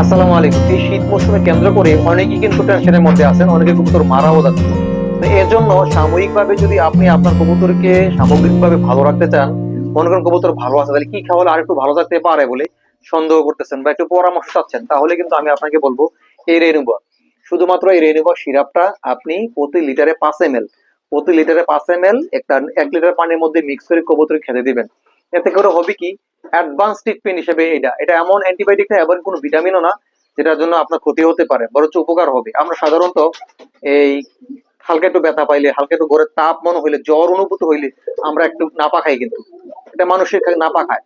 আসসালামু আলাইকুম। এই শীত মৌসুমে কেন্দ্র করে অনেকেই কিন্তু টেনশনের মধ্যে আছেন, অনেকে কবুতর মারাও যাচ্ছে। তো এর জন্য সাময়িকভাবে যদি আপনি আপনার কবুতরকে সামগ্রিকভাবে ভালো রাখতে চান, মনে করেন কবুতর ভালো আছে, তাহলে কি খাওয়ালে আর একটু ভালো থাকতে পারে বলে সন্দেহ করতেছেন বা একটু পরামর্শ চাচ্ছেন, তাহলে কিন্তু আমি আপনাকে বলবো এই রেনুবা। শুধুমাত্র এই রেনুবা সিরাপটা আপনি প্রতি লিটারে 5 ml একটা 1 লিটার পানির মধ্যে মিক্স করে কবুতর খেতে দিবেন। এতে করে হবে কি, অ্যাডভান্স ট্রিটমেন্ট হিসেবে এটা এটা এমন অ্যান্টিবায়োটিক না, এমন কোনো ভিটামিনও না যেটার জন্য আপনার ক্ষতি হতে পারে, বরঞ্চ উপকার হবে। আমরা সাধারণত এই হালকা একটু ব্যথা পাইলে, হালকা একটু ঘরের তাপ মনে হইলে, জ্বর অনুভূত হইলে আমরা একটু নাপা খাই, কিন্তু এটা মানুষের নাপা খায়।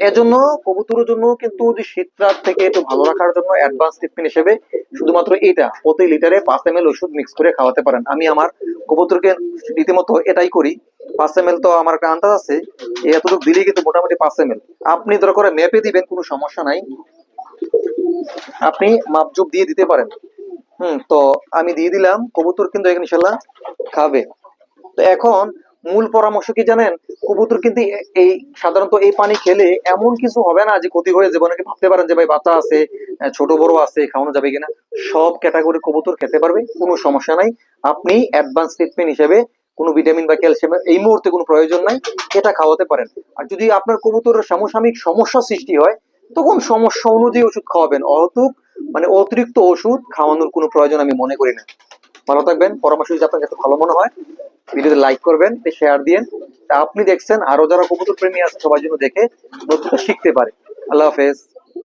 এজন্য কবুতরের জন্য কিন্তু যে শীতরাত থেকে একটু ভালো রাখার জন্য অ্যাডভান্স ট্রিটমেন্ট হিসেবে শুধুমাত্র এটা প্রতি লিটারে 5 ml ওষুধ মিক্স করে খাওয়াতে পারেন। আমি আমার কবুতরকে রীতিমতো এটাই করি। 5 ml তো আমার একটা আন্দাজ আছে, এতটুকু দিলেই কিন্তু মোটামুটি 5 ml। আপনি দরকার করে মেপে দিবেন, কোনো সমস্যা নাই, আপনি মাপজোপ দিয়ে দিতে পারেন। তো আমি দিয়ে দিলাম, কবুতর কিন্তু এখানে ইনশাল্লাহ খাবে। তো এখন মূল পরামর্শ কি জানেন, কবুতর কিন্তু এই সাধারণত এই পানি খেলে এমন কিছু হবে না যে ক্ষতি হয়ে যাবে। অনেকে ভাবতে পারেন যে ভাই বাচ্চা আছে, ছোট বড় আছে, খাওয়ানো যাবে কিনা। সব ক্যাটাগরি কবুতর খেতে পারবে, কোনো সমস্যা নাই। আপনি অ্যাডভান্স ট্রিটমেন্ট হিসেবে কোনো ভিটামিন বা ক্যালসিয়ামের এই মুহূর্তে কোনো প্রয়োজন নাই, এটা খাওয়াতে পারেন। আর যদি আপনার কবুতরের সমসাময়িক সমস্যা সৃষ্টি হয়, তখন সমস্যা অনুযায়ী ওষুধ খাওয়াবেন। অতিরিক্ত ওষুধ খাওয়ানোর কোনো প্রয়োজন আমি মনে করি না। ভালো থাকবেন। পরামর্শ যদি আপনার কাছে ভালো মনে হয়, ভিডিওতে লাইক করবেন, শেয়ার দিয়েন। তা আপনি দেখছেন, আরো যারা কবুতর প্রেমী আছে সবাই জন্য দেখে নতুন শিখতে পারে। আল্লাহ হাফেজ।